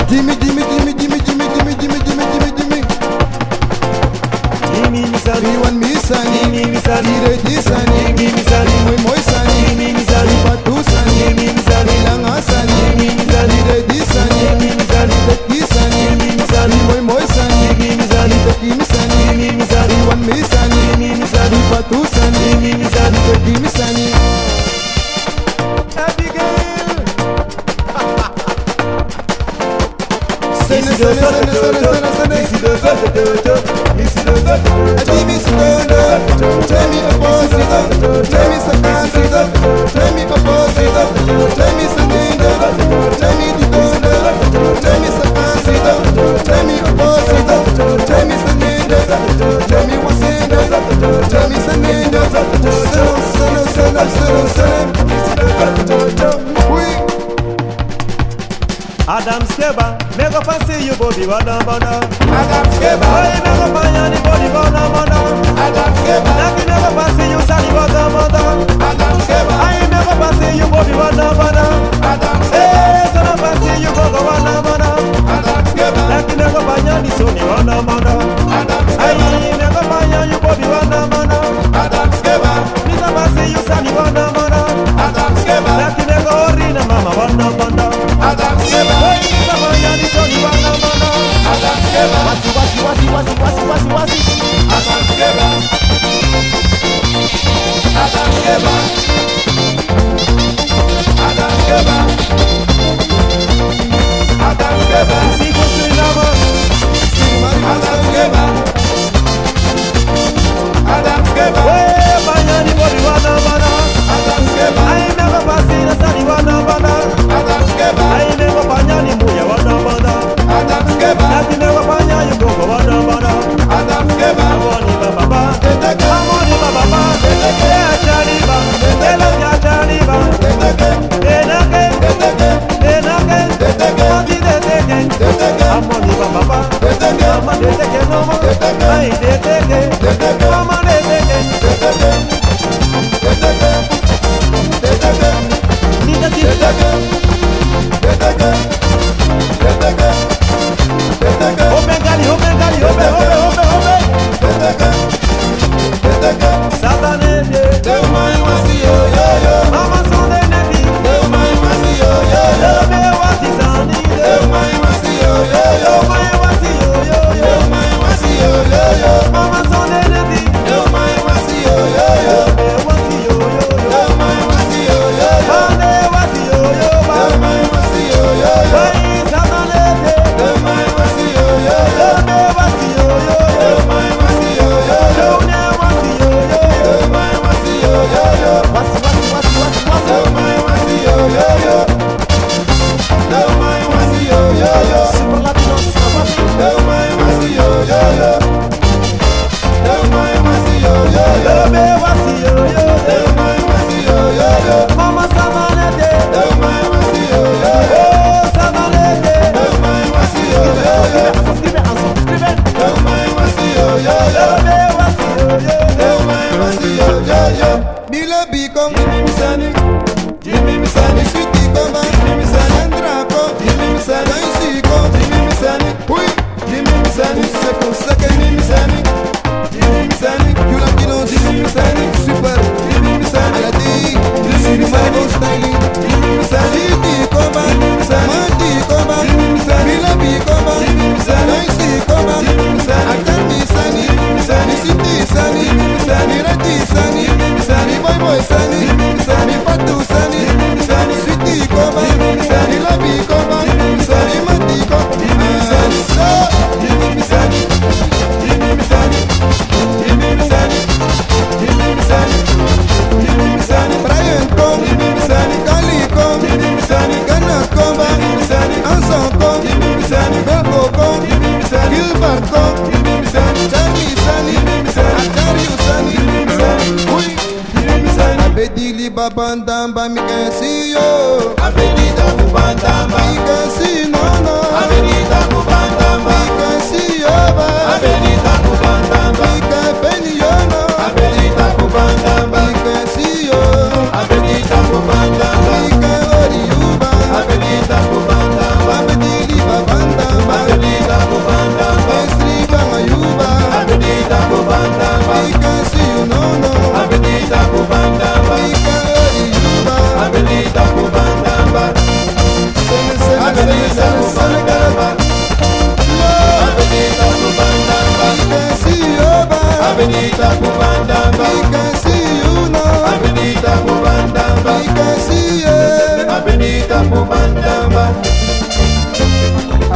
Dimmi, dimmi, dimmi, dimmi, dimmi, dimmi, dimmi, dimmi, dimmi, dimmi. Dimmi misali, Iwan misani, dimmi misali, ire disani, dimmi misali, moi moi sani, dimmi misali, patu sani, dimmi misali, langa sani, dimmi misali, ire disani, dimmi misali, disani, dimmi misali, moi moi sani, dimmi misali, kimi sani, dimmi misali, Iwan misani, dimmi misali, patu sani, dimmi misali, kimi sani. Sene, sene, sene, sene, sene, sene. Adibi sidodo, temi opposito, temi sakasito, temi opposito, temi sandido, temi didodo, temi sakasito, temi opposito, temi sandido, temi wasido, temi sandido, seno, seno, seno, seno, seno. Oui. Adam Skeba, make up and see you body bada bada. Adam Skeba, Hey, make up and yani body bada bada. Adam Skeba, Naki make up and see you sali bada bada. Adam Skeba, I make up and see you body bada bada. Adam Skeba, Hey, son of a see you go go bada bada. Adam Skeba, Naki make up and yani so ni bada bada. Adam I Skeba, make up and yani body bada bada. Adam Skeba, Misa ba see you sali bada bada. Adam Skeba, Naki make up orina mama bada bada. Adam Skeba, Hey, misa ba yani so ni bada bada. Adam Skeba, Wasi wasi wasi wasi wasi wasi wasi. Adam Skeba, Adam Skeba, Adam Skeba, Adam Skeba, Sigo Suriname. Adam Skeba, Adam Skeba, Hey, banyani body bada bada. Adam Skeba, I never pass in a sunny bada bada. Adam Skeba, I never banyani muya bada bada. Adam Skeba, Naki never banya you go go bada bada. Adam Skeba, Amoni baba ba. Teteke, Amoni baba ba. Ya chariba. Ela ya chariba. Teteke, Enake. Teteke, Enake. Teteke, Oti deteke. Teteke, Amoni baba ba. Teteke, Mama deteke no mo. Teteke. Ai deteke. Teteke. Mama deteke. Teteke, Teteke, Teteke, Nita ti. Teteke, Teteke, Teteke, Teteke, Open gali, open gali, open, open, open, open. Teteke, Teteke. Satanene. Teu mãe wasi yo yo yo, Mama sonde nebi. teu mãe wasi yo yo yo, Ebe wasi zani. teu mãe wasi yo yo yo, Mama wasi yo yo yo. teu mãe wasi yo yo yo, Mama sonde nebi. teu mãe wasi yo yo yo, Ebe wasi yo yo yo. teu mãe wasi yo yo yo, Ande wasi yo yo ba. teu mãe wasi yo yo yo, Wai satanene. teu mãe wasi yo yo yo, Ebe wasi yo yo yo. teu mãe wasi yo yo yo, Jone wasi yo yo yo. teu mãe wasi yo yo yo, Wasi wasi wasi wasi wasi. teu mãe wasi yo yo yo, teu mãe wasi yo yo yo. Super Latino só wasi. Teu mãe wasi yo yo yo, teu mãe wasi yo yo yo, Ebe wasi yo yo yo. teu mãe wasi yo yo yo, Mama satanene. teu mãe wasi yo yo yo, Oh satanene. teu mãe wasi yo yo yo, Escreve anso, escreve. teu mãe wasi yo yo yo, Ebe wasi yo yo yo. teu mãe wasi yo yo yo. Dile bico, Jimmy Misani, Jimmy Misani, Sweetie Kama, Jimmy Misani, Andrako, Jimmy Misani, Naisiko, Jimmy Misani, Hui, Jimmy Misani, Seko, Seke, Jimmy Misani, Jimmy Misani, you like it on Jimmy Misani, Super, Jimmy Misani, Aladi, Jimmy Misani, Styling, Jimmy Misani, Sweetie Kama, Jimmy Misani, Mati Kama, Jimmy Misani, Milabi Kama, Jimmy Misani, Naisiko, Jimmy Misani, Akami Sani, Jimmy Misani, Sweetie Sani, Jimmy Misani, Rati Sani, Jimmy Misani, Boy Boy Sani, Jimmy Misani, Patu Sani, Jimmy Misani, Sweetie Kama, Jimmy Misani, Labi Kama, Jimmy Misani, Mati Kama, Jimmy Misani, so, Jimmy Misani, Jimmy Misani, Jimmy Misani, Jimmy Misani, Jimmy Misani, Brian Kong, Jimmy Misani, Kali Kong, Jimmy Misani, Ghana Kong, Jimmy Misani, Anson Kong, Jimmy Misani, Belko Kong, Jimmy Misani, Gilbert Kong, Jimmy Misani, Charlie Sani, Jimmy Misani, Achariu Sani, Jimmy Misani, Hui, Jimmy Misani, Abedili Babandamba, mi can see you, Abedida Babandamba, mi can see no no, Abedida Babandamba, mi can see you, Abedida Avenida Kubandamba, we can see you now. Avenida Kubandamba, we can see you. Avenida Kubandamba,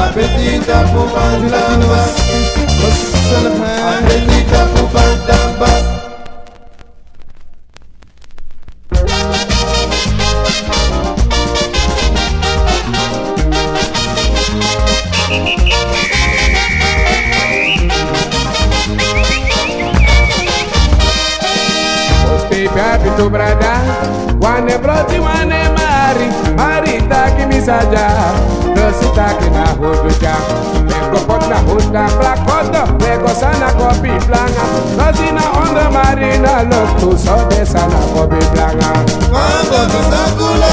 Avenida Kubandamba, Avenida Kubandamba. Happy to brada, one broti, one mari, mari taki misaja, dosi taki na hoduja, meko pot na hoda black photo, meko sana kopi blanga, dosi na onda marina look to so de sana kopi blanga. Wambo to sakula,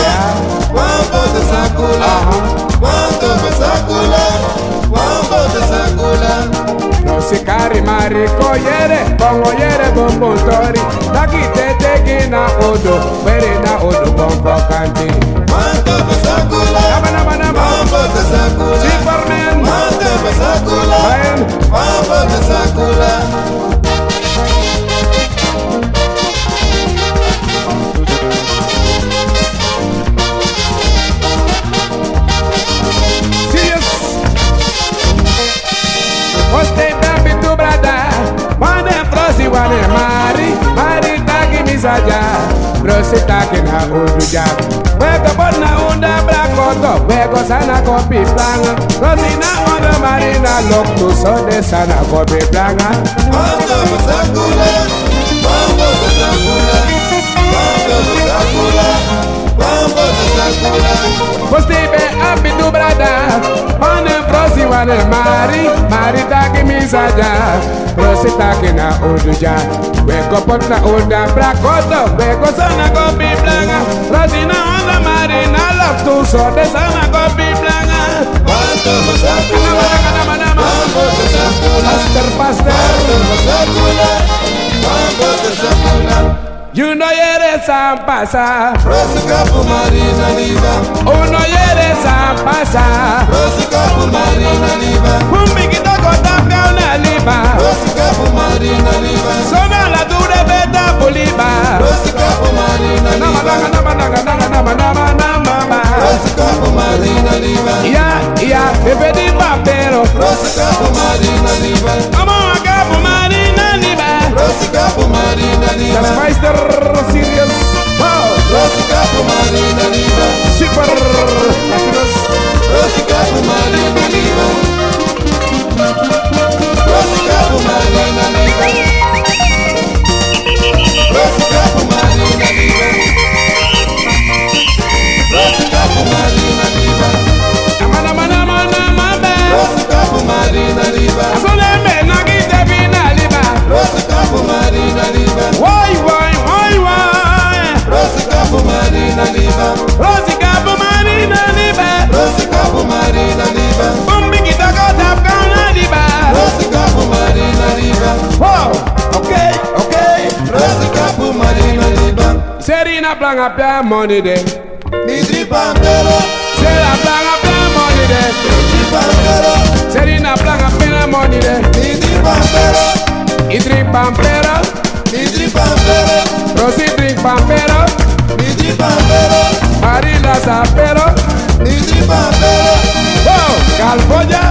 wambo to sakula, wambo to sakula, wambo to sakula. Sikari mari koyere, bongo yere bombontori, taki tete na odo, were na odo bombo kanti. Manto besakula, mambo besakula, Superman, manto besakula, mambo besakula. Wane mari taki misaja, brosi taki na uduja. Weko bona unda brakoto, weko sana kopi planga. Brosi na onda marina lokto so de sana kopi planga. Mambo besakula, mambo besakula, mambo besakula, mambo besakula. Postibe api tu brada, wane brosi wane mari taki misaja. Brosi taki na uduja, weko potna unda brakoto, weko sana kopi planga. Brosi na onda marina lokto so de sana kopi planga. Mambo besakula, mambo besakula, Pastor, mambo besakula, mambo besakula. you know yere sampasa, Rosika Marina Liva, uno yere sampasa. Rosika Marina Liva, Umbikita kota kauna liba, Rosika Marina Liva, sona la dure beta puliba. Rosika Marina Nama Liva, nama. Rosika Marina Liva, Ya, bebedi papero. Rosika Marina Liva, Amo akabu marina liba. Rosika Marina Liva, Das Meister serious. Oh, Rosika Marina Liva, super. Rosika Marina Liva, Rosika Marina Liva, Rosika Marina Liva, Rosika Marina Liva, Mana. Rosika Marina Liva, Asole me nagite bina liba. Rosika Marina Liva, Why? Rosika Marina Liva, Rosika marina liba. Rosika Marina Liva, Umbikita kota kauna liba. Rosika Marina Liva, Wow, okay. Rosika Marina Liva, Serina planga pia money de. Nidri Pampero, Serina planga pia money de. Nidri Pampero, Serina planga pia money de. Nidri Pampero, Idri pampero, Nidri Pampero, Rosi drink pampero, Nidri Pampero, Marina sapero. Nidri Pampero, Wow, California.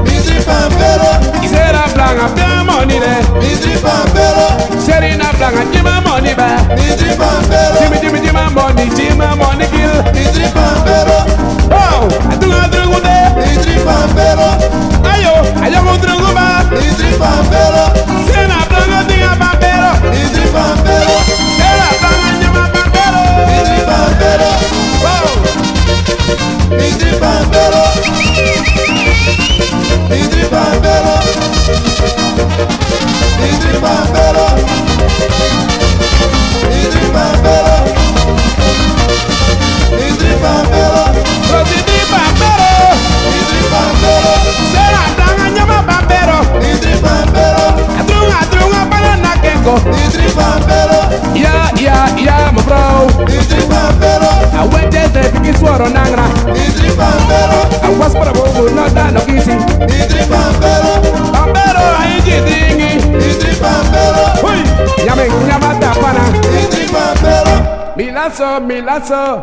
Nidri Pampero, Serina planga pia money de. Nidri Pampero, Serina planga jima money ba. Nidri Pampero, Jima money kill. Nidri Pampero, Wow, adunga de. Nidri Pampero, Ayo mudrungu ba. Nidri Pampero, Serina planga dinga pampero. Nidri Pampero, Serina planga jima pampero. Nidri Pampero, Wow. Nidri Pampero, Nidri Pampero, Nidri Pampero, Nidri Pampero, Nidri Pampero, Rosi di pampero. Nidri Pampero, Serina planga jima pampero. Nidri Pampero, Adunga banana keko. Nidri Pampero, Yeah, my bro. Nidri Pampero, I went there to get sword on Nangra. Nidri Pampero, I was for a bobo, not that no kissing. Nidri Pampero, Pampero, I ain't getting it. Nidri Pampero, milaso.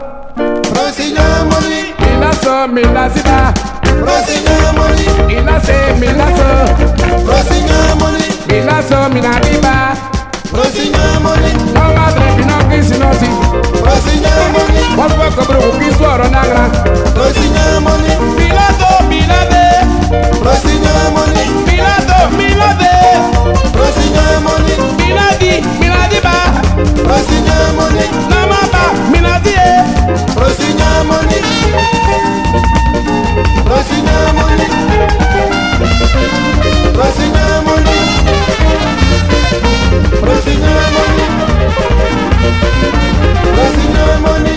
Prosignamoli, Milaso, milasiba. prosignamoli, Milase, milaso. prosignamoli, Milaso, minadiba. prosignamoli, No madre, no kisinosi. prosignamoli, Walpo kobru, kiswaro nagra. prosignamoli, Milado, milade. prosignamoli, Milade. prosignamoli, Miladiba. prosignamoli, Namaba, minadie. prosignamoli, prosignamoli, prosignamoli, prosignamoli, prosignamoli,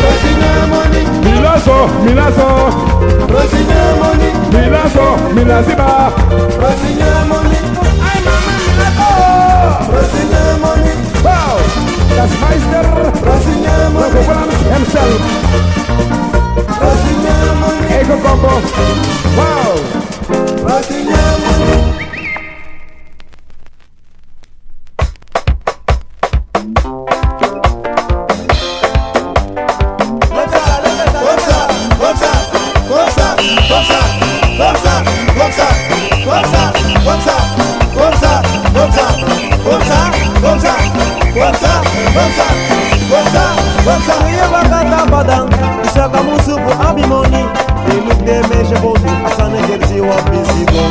prosignamoli, Milaso. prosignamoli, Milasiba. prosignamoli, Ay, mama, milaso. prosignamoli, Wow, that's Meister. prosignamoli, Loco Williams himself. prosignamoli, Ego Combo. Wow. prosignamoli. Iya bakata badang, isa kamusu bu abimoni. They look they measure both asana jersey wa busy go.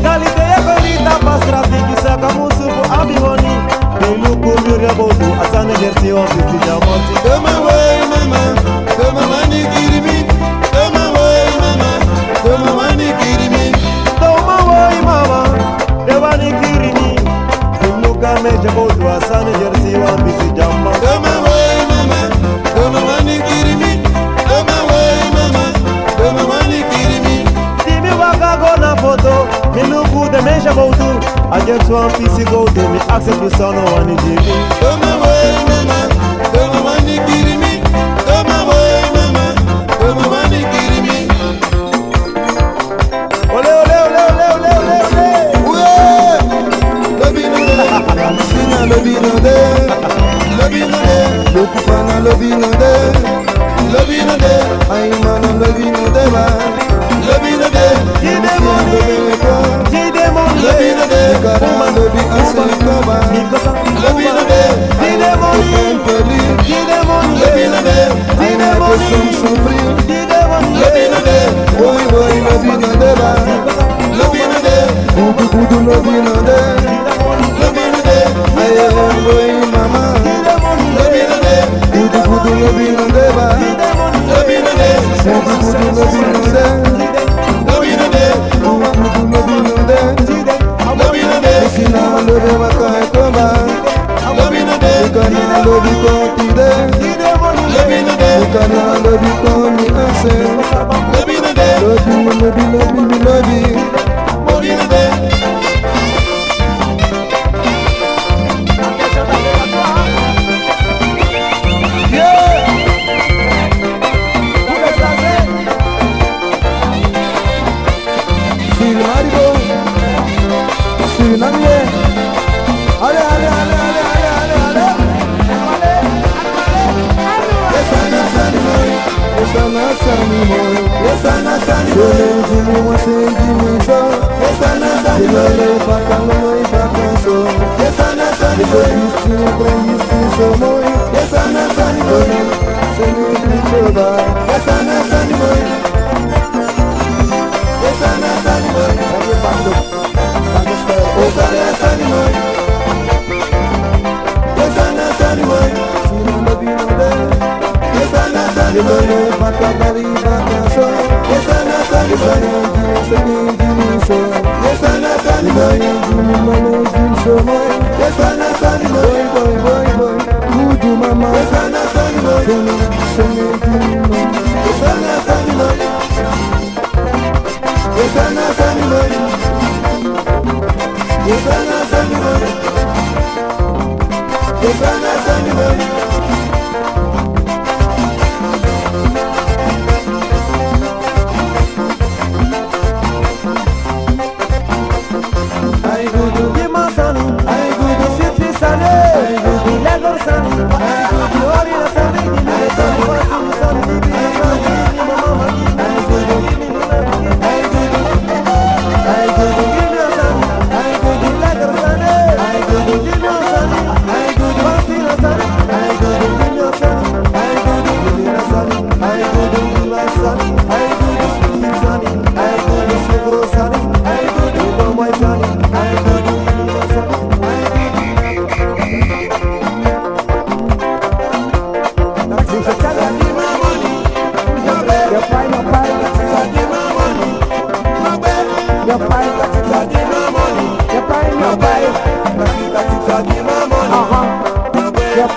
Dali te ekolita pas traffic isa kamusu bu abimoni. They look good both asana jersey wa busy jamonti. Toma boy mama, they wani kirimi. They look a measure both asana jersey wa busy jamonti. Dimi waka go na photo, me look good the measure both. I just want PC go to me accept the son of one Jimmy. Ole ole ole ole ole ole ole.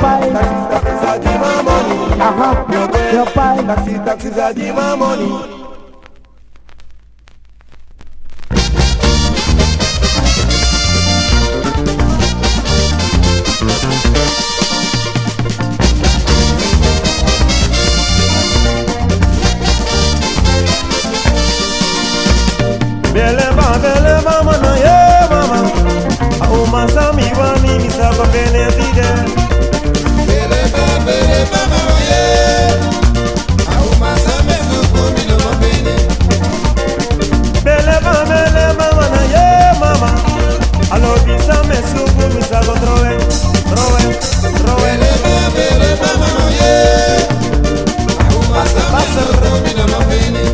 pai, taxi precisa de my money. Meu pai, taxi precisa de my money. Belema, mana, yeah, mama. Uma samiwa mimi sako benedide. Belema, mama, yeah. Uma same suku mino mabini. Belema, mana, yeah, mama. Alo bisa me suku mi sako troe. Belema, mama, yeah. Uma same suku mino mabini.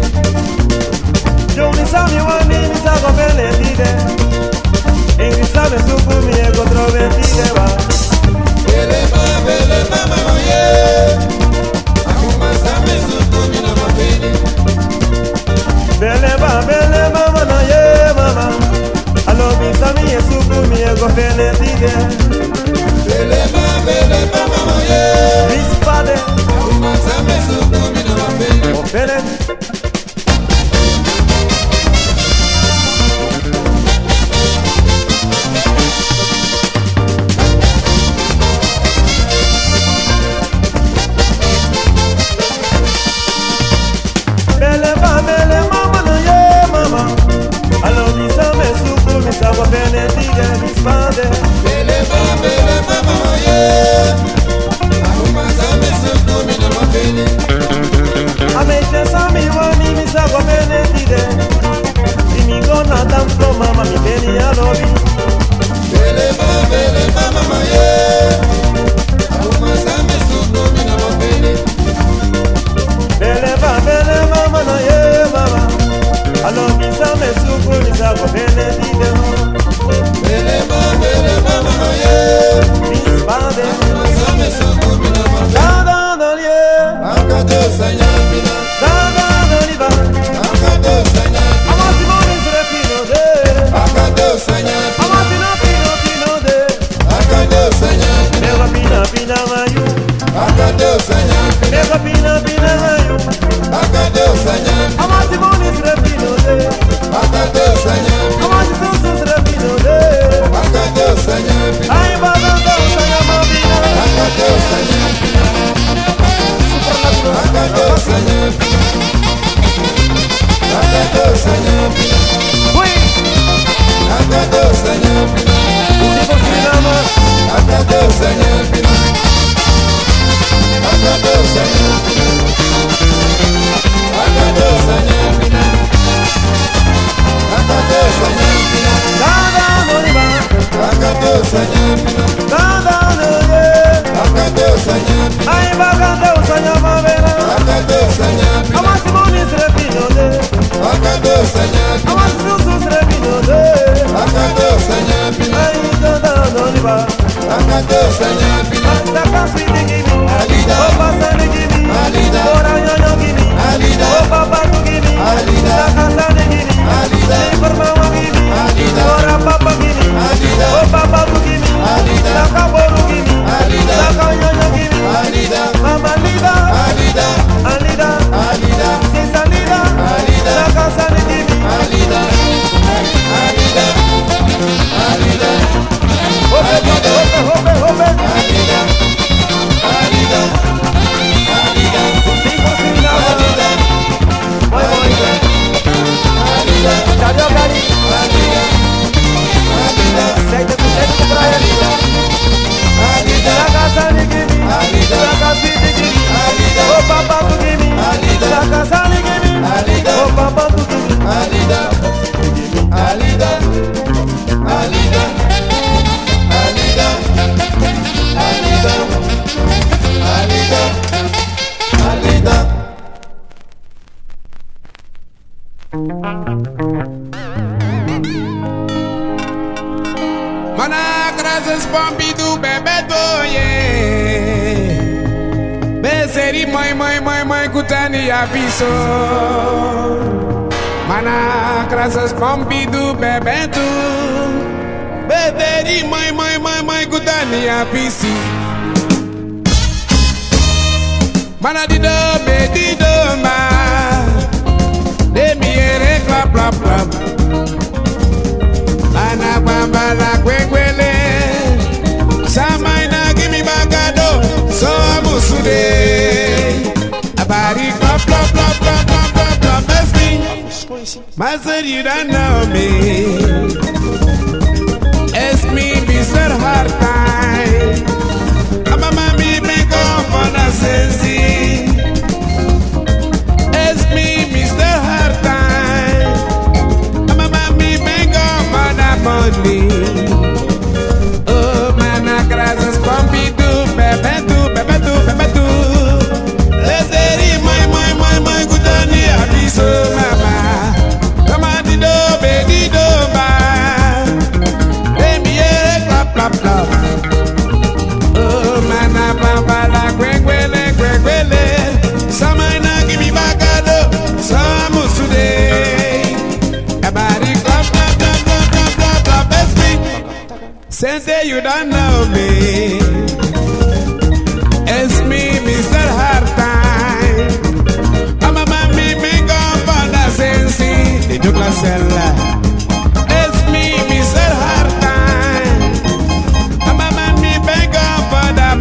Joni samiwa mimi sako benedide. Ingrid sabe suku mi ego troventide va. Belema, mama, yeah. Uma same suku mino mabini. Belema, mana, yeah, mama. Alo bisa mi suku mi ego benedide. Belema, mama, yeah. Rispade, Uma same suku mino mabini. ofene. Agua benedita rispande. Belema, mama, yeah. Uma same suku mino mabini. Amenche sami wa mimi sagua benedita. Y mi gonna dance floor mama mi beni a lobby. Belema, mama, yeah. Uma same suku mino mabini. Belema, mana, yeah, mama. Alo mi same suku mi sagua benedita. Belema, mama, yeah. Rispande. Uma same suku mino mabini. Da, yeah. Akado sanyamina. Da, liba. Akado sanyamina. Amasi moni srefino de. Akado sanyamina. Amasi na pino de. Akado sanyamina. Nega pina mayu. Akado sanyamina. Nega pina mayu. Akado sanyamina. Amasi moni srefino de. Akado sanyamina. Amasi susu srefino de. Akado sanyamina. Ay baganda usanyamabina. Akado sanyamina. Akado sanyamina. Akado sanyamina. Ui, Akado sanyamina. usipo sinama. Akado sanyamina. Akado sanyamina. Akado sanyamina. Akado sanyamina. Da, liba. Akado sanyamina. Da, yeah. Akado sanyamina. Ay baganda usanyamabina. Akado sanyamina. Amasi moni srefino de. Akado sanyamina. Amasi susu srefino de. Akado sanyamina. Ay da, liba. Akado sanyamina. Saka sweetie gimme. Alida. Oh pasa ni gimme. Alida. Ora nyonyo gimme. Alida. Oh papa tu gimme. Alida. Saka sani gimme. Alida. Informa gimme. Alida. Ora papa gimme. Alida. Oh papa tu gimme. Alida. Saka boru gimme. Alida. Saka nyonyo gimme. Alida. Mama Lida. Alida. Alida. Alida. Sisa Lida. Alida. Saka sani gimme. Alida. Alida. Alida. Hope. Alida. Alida. Alida. Sigo sin nada. Alida. Voy. Alida. Chao, cari. Alida. Alida. Aceita tu traje. Alida. Saka sani gimme. Alida. Saka sweetie gimme. Alida. Oh papa tu gimme. Alida. Saka sani gimme. Alida. Oh papa tu gimme. Alida. Alida. Alida. Alida. Alida. Alida. Alida. Mana graças Pompidou bebeto yeah. Beseri mãe Kutani aviso. Mana graças Pompidou bebeto. Beseri mãe Kutani aviso. Mana di do ma. De mi ere clap clap clap. Mana bamba la kwengwele. Samaina gimme bagado. So amusude. Abari clap clap clap clap clap clap clap. That's me. Master, you don't know me. It's me, Mr. Hard Time. I'm a mommy, make up on a sensi. It's me, Mr. Hard Time. I'm a mommy, make up on a money. Oh, man, I gracias, pumpy do, bebe do, bebe do, bebe do. Let's say, my, good on the abyss, mama. Come on, the do, baby, do, Plop, plop. Oh, mana bamba la gwengwele, gwengwele. Samaina give me bagado, samusude. Abari clap, clap, clap, clap, clap, clap, clap, that's me. Sensei, you don't know me. It's me, Mr. Hard Time. I'm a mommy, make up on the sensei. The Douglas Sella. It's me, Mr. Hard Time.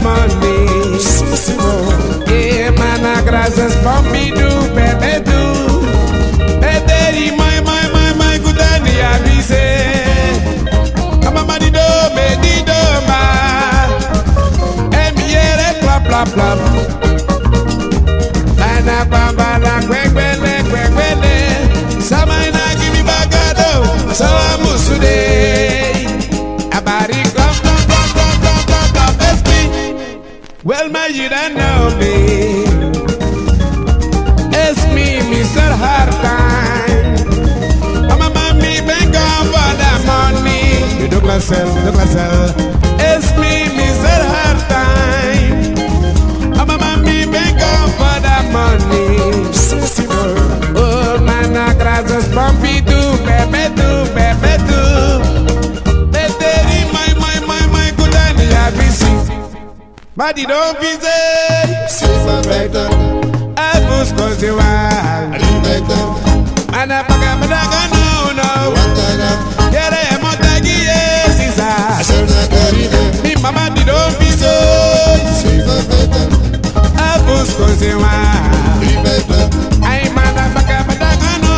Money, yeah, mana gracias por mi do, bebe do, bebe my, good and the avise. Come on, money do, baby do, ma, emiere, clap, clap, clap. Mana bamba la gwengwele, gwengwele, samaina give me bagado, so amusude, abari clap, clap, clap, clap, clap, clap, clap, that's me. Well, my, you don't know me. It's me, Mr. Hard Time. I'm a mommy, bank on for the money. You do myself. It's me, Mr. Hard Time. I'm a mommy, bank on for the money. Oh, man, I gracias, pumpy do, bebe do, bebe do. My, good and the ABC. Badi don't be say, Silver better, I busco se va. better, Ana paga madaga no. Wandana, Yere motagi sisa. Asana Karide, Mi mama di don't be so. Silver better, I busco se va. better, Ay mana paga madaga no.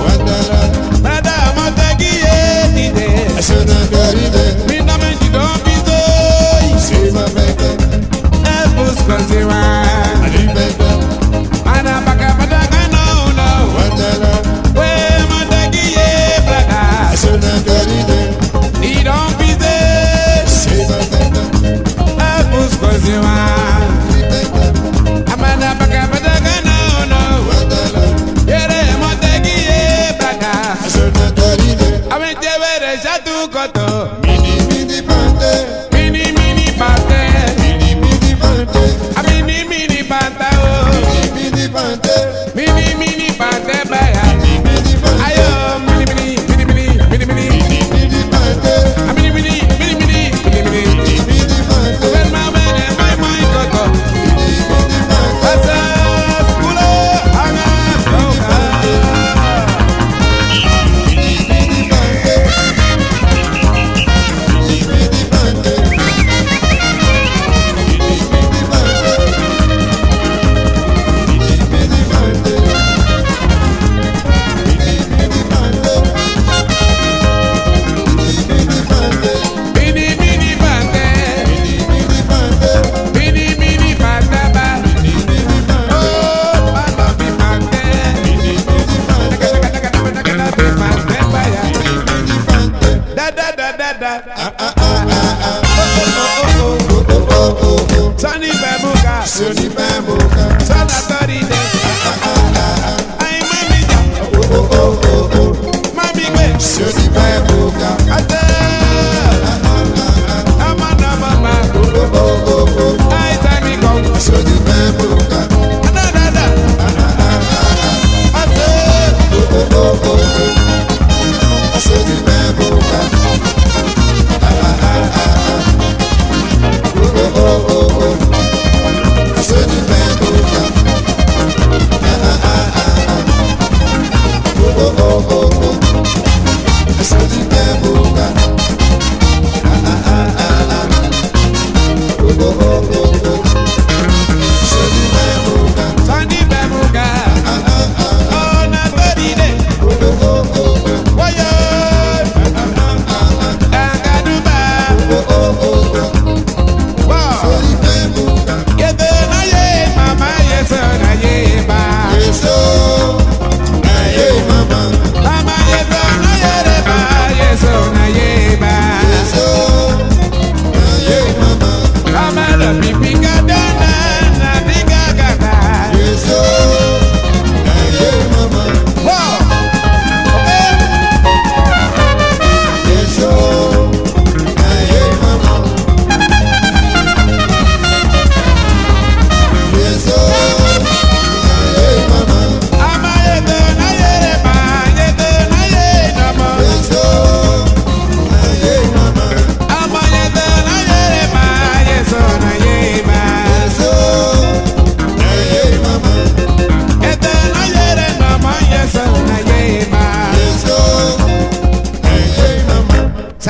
Wandana, Mada motagi sisa. Asana Karide, Mi mama di don't be so. Silver better, I busco se va. better, Ana paga madaga no. Wandana, We motagi brada. Asana Karide, Ni don't be there. Silver better,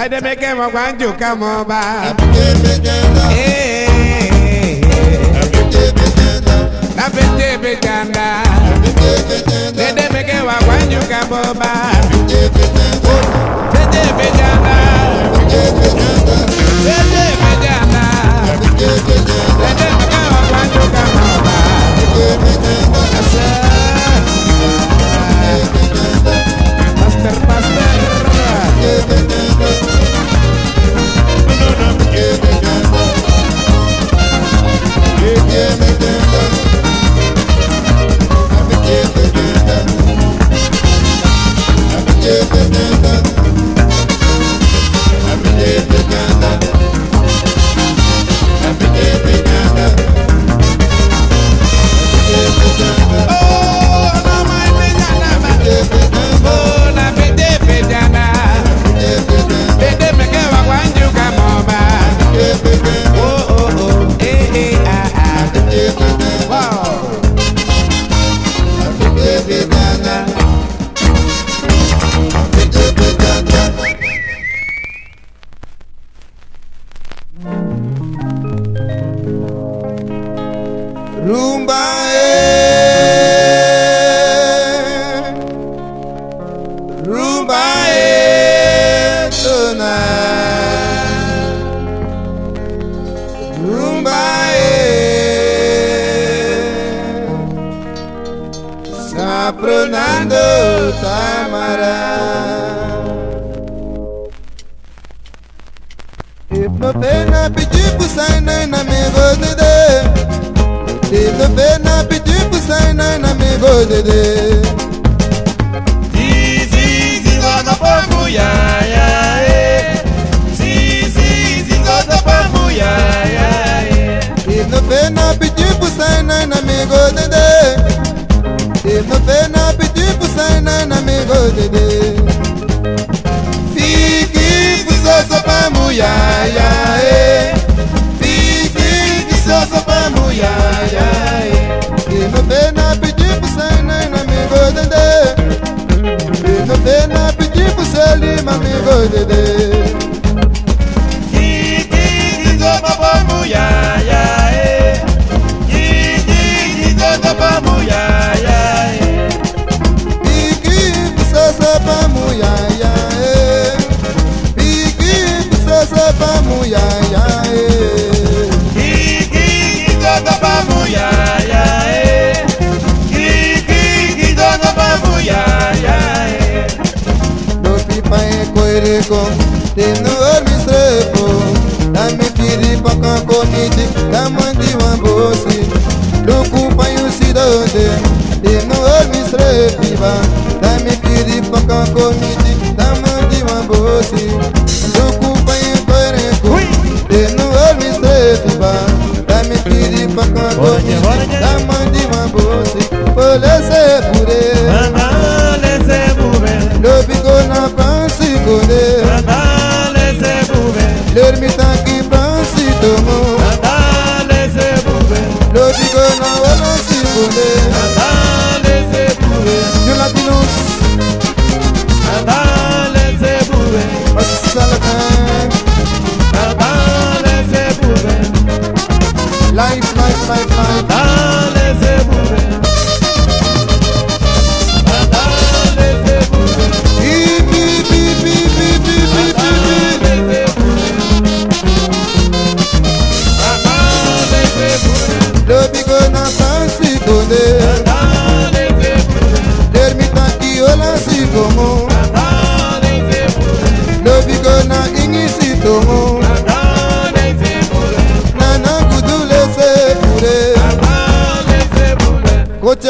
Side make him a one you come over. Na pete pejanda. Side make him a one you come over. Side pejanda. Side pejanda. Side make him a one you come over. Pastor.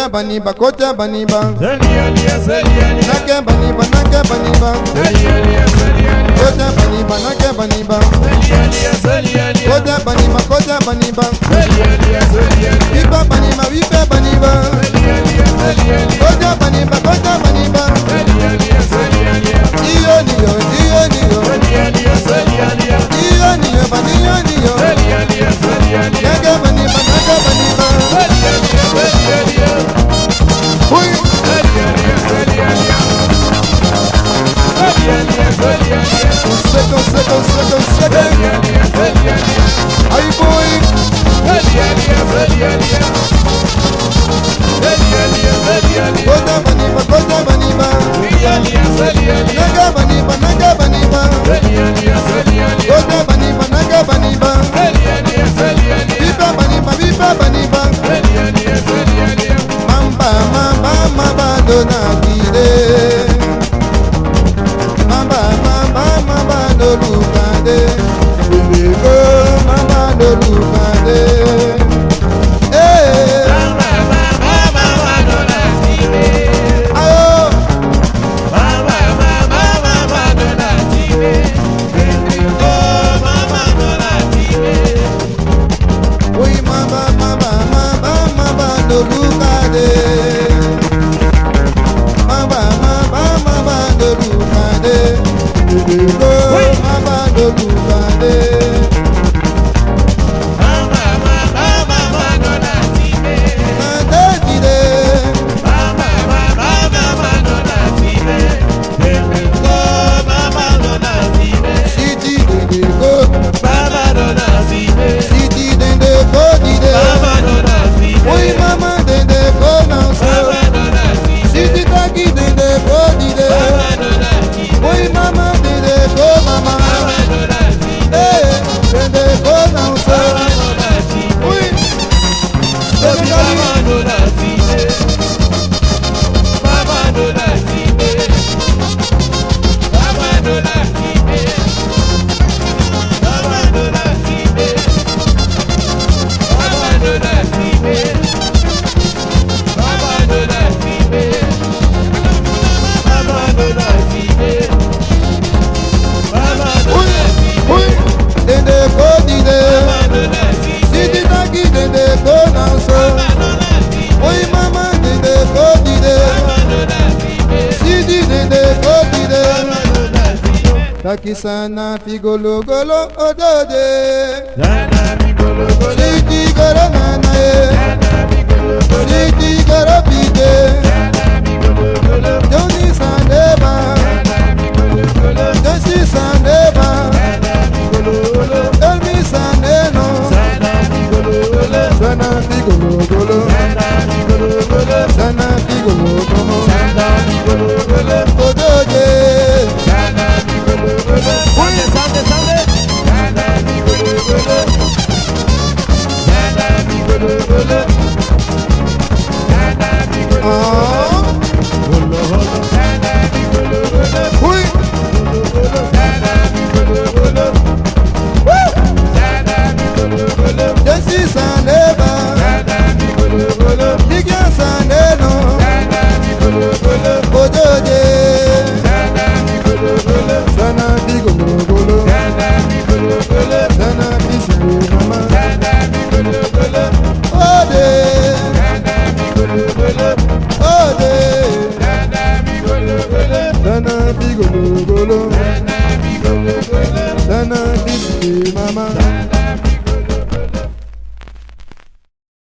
Baniba, kota baniba, Selia, nake baniba, kota baniba, nake baniba, kota baniba, vipa baniba, kota baniba, iyo niyo, nake baniba, Ui. Você consegue dona kide. Mama no lukande. Go mama no lukande. Eh. Takisana figolo golo odode. Siti golo nanae. Siti golo pide. Joni sandeba. Josi sandeba. Elmi sandeno. Sana figolo golo. Sana figolo golo. Odode. Ah.